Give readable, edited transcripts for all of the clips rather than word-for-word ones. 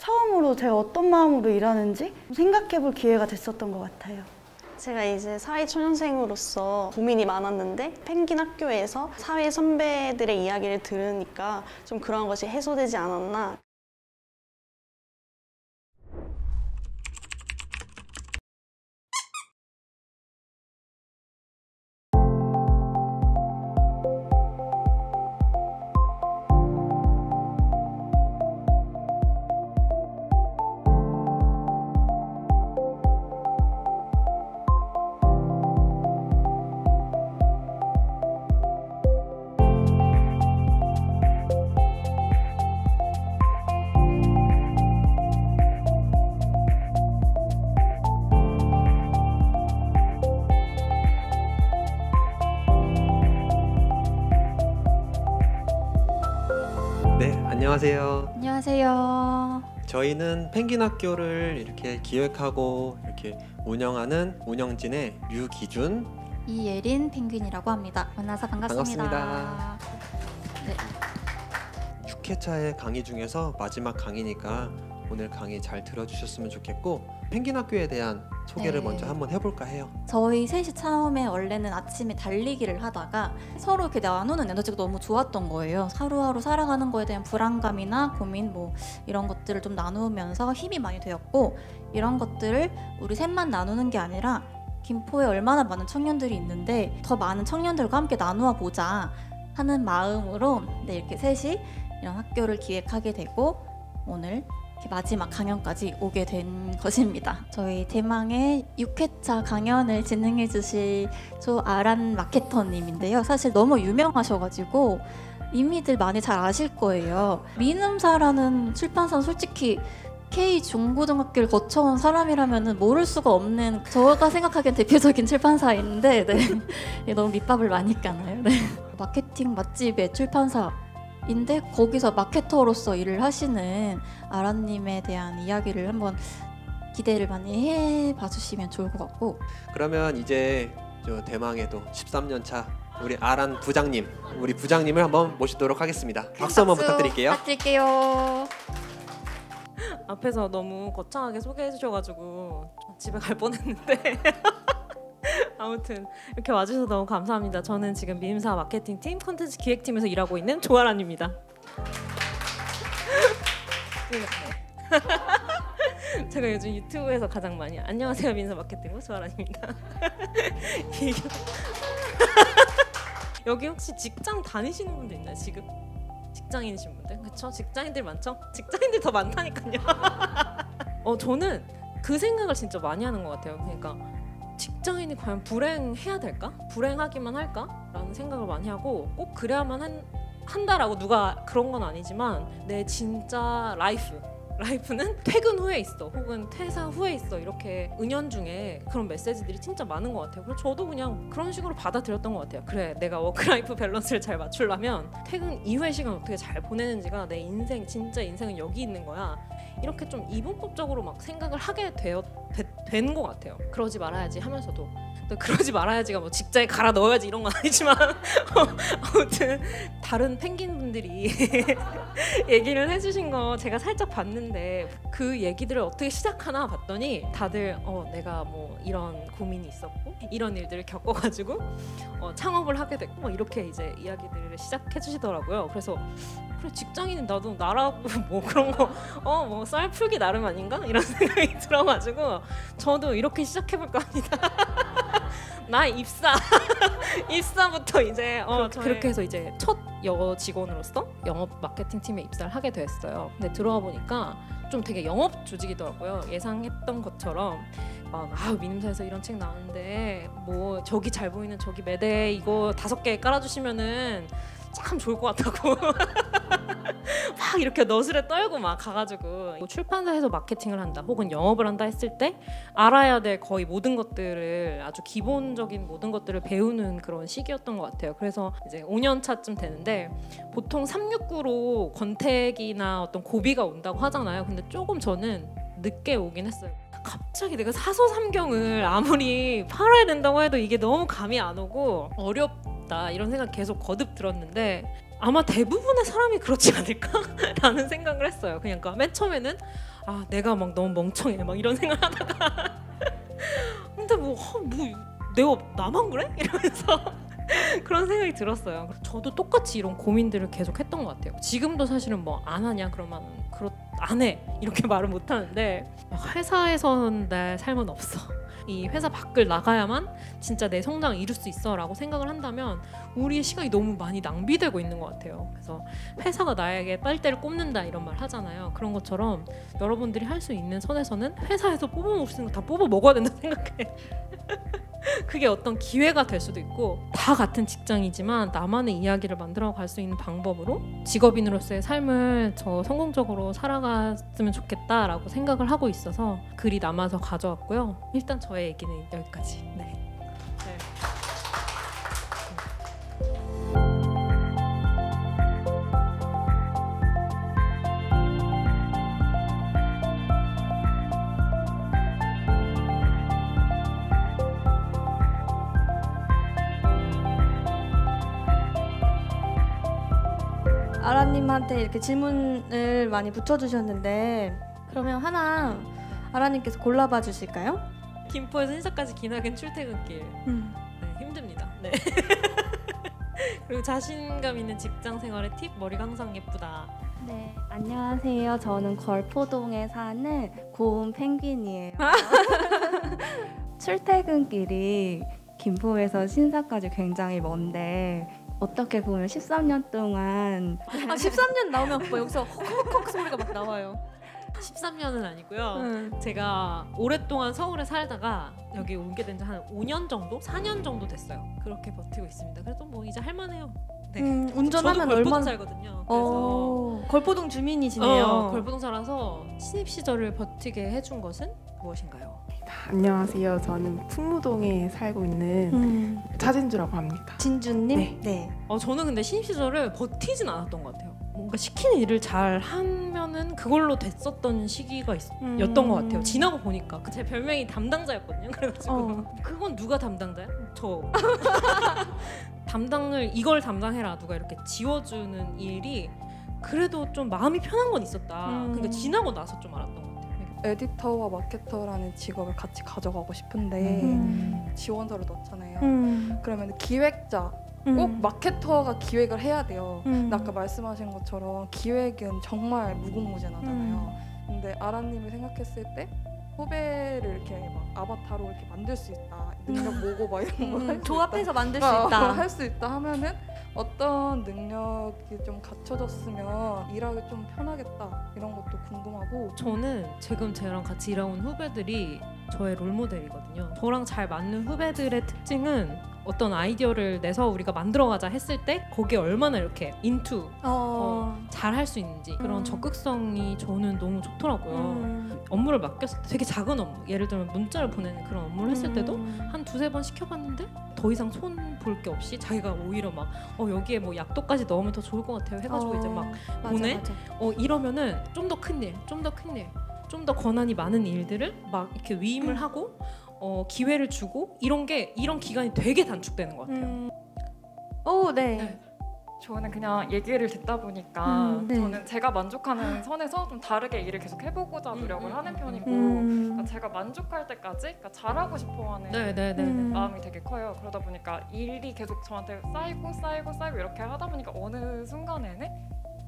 처음으로 제가 어떤 마음으로 일하는지 생각해 볼 기회가 됐었던 것 같아요. 제가 이제 사회초년생으로서 고민이 많았는데 펭귄 학교에서 사회 선배들의 이야기를 들으니까 좀 그런 것이 해소되지 않았나. 네, 안녕하세요. 안녕하세요. 저희는 펭귄 학교를 이렇게 기획하고 이렇게 운영하는 운영진의 류기준, 이예린 펭귄이라고 합니다. 만나서 반갑습니다. 반갑습니다. 네. 6회차의 강의 중에서 마지막 강의니까 오늘 강의 잘 들어주셨으면 좋겠고 펭귄 학교에 대한 소개를 네. 먼저 한번 해볼까 해요. 저희 셋이 처음에 원래는 아침에 달리기를 하다가 서로 이렇게 나누는 에너지가 너무 좋았던 거예요. 하루하루 살아가는 거에 대한 불안감이나 고민 뭐 이런 것들을 좀 나누면서 힘이 많이 되었고, 이런 것들을 우리 셋만 나누는 게 아니라 김포에 얼마나 많은 청년들이 있는데 더 많은 청년들과 함께 나누어 보자 하는 마음으로 이렇게 셋이 이런 학교를 기획하게 되고 오늘 이렇게 마지막 강연까지 오게 된 것입니다. 저희 대망의 6회차 강연을 진행해 주실 조아란 마케터님인데요. 사실 너무 유명하셔가지고 이미들 많이 잘 아실 거예요. 민음사라는 출판사는 솔직히 K 중고등학교를 거쳐온 사람이라면 모를 수가 없는, 제가 생각하기엔 대표적인 출판사인데 네. 너무 밑밥을 많이 까나요? 네. 마케팅 맛집의 출판사 인데 거기서 마케터로서 일을 하시는 아란님에 대한 이야기를 한번 기대를 많이 해봐 주시면 좋을 것 같고. 그러면 이제 저 대망의 또 13년 차 우리 아란 부장님, 우리 부장님을 한번 모시도록 하겠습니다. 박수 한번 부탁드릴게요. 부탁드릴게요. 앞에서 너무 거창하게 소개해 주셔가지고 집에 갈 뻔했는데 아무튼 이렇게 와주셔서 너무 감사합니다. 저는 지금 민음사 마케팅팀 콘텐츠 기획팀에서 일하고 있는 조아란입니다. 제가 요즘 유튜브에서 가장 많이 안녕하세요 민음사 마케팅부 조아란입니다. 여기 혹시 직장 다니시는 분들 있나요 지금? 직장인이신 분들? 그쵸? 직장인들 많죠? 직장인들 더 많다니까요. 저는 그 생각을 진짜 많이 하는 것 같아요. 그러니까 직장인이 과연 불행해야 될까? 불행하기만 할까? 라는 생각을 많이 하고, 꼭 그래야만 한다라고 누가 그런 건 아니지만 내 진짜 라이프는 퇴근 후에 있어, 혹은 퇴사 후에 있어, 이렇게 은연중에 그런 메시지들이 진짜 많은 것 같아요. 그래서 저도 그냥 그런 식으로 받아들였던 것 같아요. 그래, 내가 워크라이프 밸런스를 잘 맞추려면 퇴근 이후의 시간 어떻게 잘 보내는지가 내 인생, 진짜 인생은 여기 있는 거야, 이렇게 좀 이분법적으로 막 생각을 하게 된 것 같아요. 그러지 말아야지 하면서도, 그러지 말아야지가 뭐 직자에 갈아 넣어야지 이런 건 아니지만 아무튼 다른 펭귄분들이 얘기를 해주신 거 제가 살짝 봤는데, 그 얘기들을 어떻게 시작하나 봤더니 다들 내가 뭐 이런 고민이 있었고 이런 일들을 겪어가지고 창업을 하게 됐고 뭐 이렇게 이제 이야기들을 시작해 주시더라고요. 그래서 그래, 직장인은 나도 나라고 뭐 그런 거 뭐 쌀 풀기 나름 아닌가 이런 생각이 들어가지고 저도 이렇게 시작해볼까 합니다. 나 입사부터 이제 그렇게 해서 이제 첫 여고 직원으로서 영업 마케팅 팀에 입사를 하게 됐어요. 근데 들어와 보니까 좀 되게 영업 조직이더라고요. 예상했던 것처럼 민음사에서 이런 책 나왔는데 뭐 저기 잘 보이는 저기 매대 이거 5개 깔아주시면은 참 좋을 것 같다고 막 이렇게 너스레 떨고 막 가가지고, 출판사에서 마케팅을 한다 혹은 영업을 한다 했을 때 알아야 될 거의 모든 것들을, 아주 기본적인 모든 것들을 배우는 그런 시기였던 것 같아요. 그래서 이제 5년 차쯤 되는데 보통 369로 권태기나 어떤 고비가 온다고 하잖아요. 근데 조금 저는 늦게 오긴 했어요. 갑자기 내가 사서삼경을 아무리 팔아야 된다고 해도 이게 너무 감이 안 오고 없다 이런 생각 계속 거듭 들었는데 아마 대부분의 사람이 그렇지 않을까라는 생각을 했어요. 그러니까 맨 처음에는 아 내가 막 너무 멍청해 막 이런 생각하다가 근데 뭐 내가 나만 그래? 이러면서 그런 생각이 들었어요. 저도 똑같이 이런 고민들을 계속 했던 것 같아요. 지금도 사실은 뭐 안 하냐 그러면 안 해 이렇게 말을 못 하는데 회사에서는 내 삶은 없어. 이 회사 밖을 나가야만 진짜 내 성장을 이룰 수 있어 라고 생각을 한다면 우리의 시간이 너무 많이 낭비되고 있는 것 같아요. 그래서 회사가 나에게 빨대를 꼽는다 이런 말 하잖아요. 그런 것처럼 여러분들이 할 수 있는 선에서는 회사에서 뽑아 먹을 수 있는 거 다 뽑아 먹어야 된다 생각해. 그게 어떤 기회가 될 수도 있고 다 같은 직장이지만 나만의 이야기를 만들어 갈 수 있는 방법으로 직업인으로서의 삶을 저 성공적으로 살아갔으면 좋겠다라고 생각을 하고 있어서 글이 남아서 가져왔고요. 일단 저의 얘기는 여기까지. 네. 아라님한테 이렇게 질문을 많이 붙여주셨는데 그러면 하나 아라님께서 골라봐 주실까요? 김포에서 신사까지 기나긴 출퇴근길. 네, 힘듭니다. 네. 그리고 자신감 있는 직장 생활의 팁, 머리가 항상 예쁘다. 네, 안녕하세요. 저는 걸포동에 사는 고운 펭귄이에요. 출퇴근길이 김포에서 신사까지 굉장히 먼데 어떻게 보면 13년 동안 13년 나오면 뭐 여기서 헉헉헉 소리가 막 나와요. 13년은 아니고요. 제가 오랫동안 서울에 살다가 여기 오게 된 지 한 5년 정도? 4년 정도 됐어요. 그렇게 버티고 있습니다. 그래도 뭐 이제 할만해요. 네. 운전하면 저도 걸포동 얼마나 살거든요. 그래서 걸포동 주민이시네요. 걸포동 살아서 신입 시절을 버티게 해준 것은 무엇인가요? 안녕하세요. 저는 풍무동에 살고 있는 차진주라고 합니다. 진주님? 네. 저는 근데 신입 시절을 버티진 않았던 것 같아요. 뭔가 시키는 일을 잘 하면은 그걸로 됐었던 시기가 였던 것 같아요. 지나고 보니까 제 별명이 담당자였거든요. 그래가지고 그건 누가 담당자야? 저 이걸 담당해라 누가 이렇게 지워주는 일이 그래도 좀 마음이 편한 건 있었다. 그러니까 지나고 나서 좀 알았던 것 같아요. 에디터와 마케터라는 직업을 같이 가져가고 싶은데 지원서를 넣잖아요. 그러면 기획자 꼭 마케터가 기획을 해야 돼요. 근데 아까 말씀하신 것처럼 기획은 정말 무궁무진하잖아요. 근데 아라님을 생각했을 때 후배를 이렇게 막 아바타로 이렇게 만들 수 있다. 능력 모고 막 이런 거 할 수 조합해서 있다. 만들 수 있다. 할 수 있다 하면은 어떤 능력이 좀 갖춰졌으면 일하기 좀 편하겠다 이런 것도 궁금하고. 저는 지금 저랑 같이 일하고 있는 후배들이 저의 롤모델이거든요. 저랑 잘 맞는 후배들의 특징은 어떤 아이디어를 내서 우리가 만들어가자 했을 때 거기에 얼마나 이렇게 인투 잘 할 수 있는지 그런 적극성이 저는 너무 좋더라고요. 업무를 맡겼을 때 되게 작은 업무, 예를 들면 문자를 보내는 그런 업무를 했을 때도 한 두세 번 시켜봤는데 더 이상 손 볼 게 없이 자기가 오히려 막 여기에 뭐 약도까지 넣으면 더 좋을 것 같아요 해가지고 이제 막 보내. 맞아. 이러면은 좀 더 큰 일, 좀 더 좀 더 권한이 많은 일들을 막 이렇게 위임을 하고 기회를 주고 이런 기간이 되게 단축되는 것 같아요. 네. 저는 그냥 얘기를 듣다 보니까 네. 저는 제가 만족하는 선에서 좀 다르게 일을 계속 해보고자 노력을 하는 편이고 그러니까 제가 만족할 때까지 그러니까 잘하고 싶어하는 마음이 되게 커요. 그러다 보니까 일이 계속 저한테 쌓이고 이렇게 하다 보니까 어느 순간에는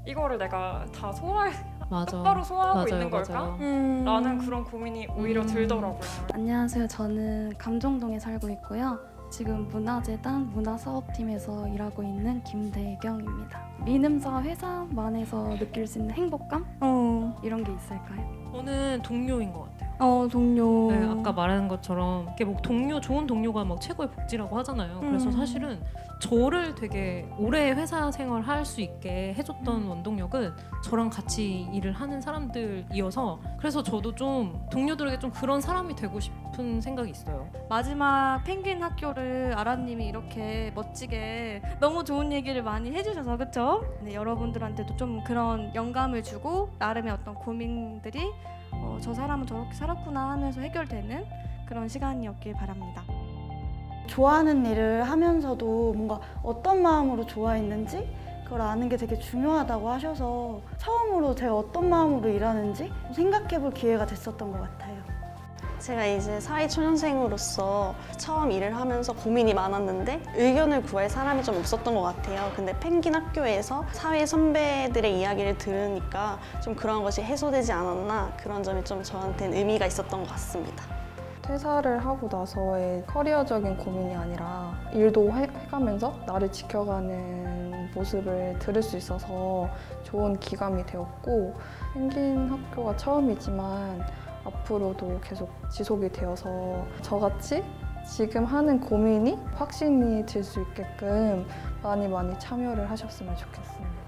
이거를 내가 다 똑바로 소화하고 있는 걸까? 라는 그런 고민이 오히려 들더라고요. 안녕하세요. 저는 감정동에 살고 있고요. 지금 문화재단 문화사업팀에서 일하고 있는 김대경입니다. 미눔사 회사만에서 느낄 수 있는 행복감? 이런 게 있을까요? 저는 동료인 것 같아요. 동료. 네, 아까 말한 것처럼 이렇게 뭐 좋은 동료가 막 최고의 복지라고 하잖아요. 그래서 사실은 저를 되게 오래 회사 생활 할 수 있게 해줬던 원동력은 저랑 같이 일을 하는 사람들이어서 그래서 저도 좀 동료들에게 좀 그런 사람이 되고 싶은 생각이 있어요. 마지막 펭귄 학교를 아라님이 이렇게 멋지게 너무 좋은 얘기를 많이 해주셔서 그렇죠? 네, 여러분들한테도 좀 그런 영감을 주고 나름의 어떤 고민들이 저 사람은 저렇게 살았구나 하면서 해결되는 그런 시간이었길 바랍니다. 좋아하는 일을 하면서도 뭔가 어떤 마음으로 좋아했는지 그걸 아는 게 되게 중요하다고 하셔서 처음으로 제가 어떤 마음으로 일하는지 생각해 볼 기회가 됐었던 것 같아요. 제가 이제 사회초년생으로서 처음 일을 하면서 고민이 많았는데 의견을 구할 사람이 좀 없었던 것 같아요. 근데 펭귄 학교에서 사회 선배들의 이야기를 들으니까 좀 그런 것이 해소되지 않았나, 그런 점이 좀 저한테는 의미가 있었던 것 같습니다. 퇴사를 하고 나서의 커리어적인 고민이 아니라 일도 해가면서 나를 지켜가는 모습을 들을 수 있어서 좋은 기감이 되었고, 펭귄 학교가 처음이지만 앞으로도 계속 지속이 되어서 저같이 지금 하는 고민이 확신이 들 수 있게끔 많이 참여를 하셨으면 좋겠습니다.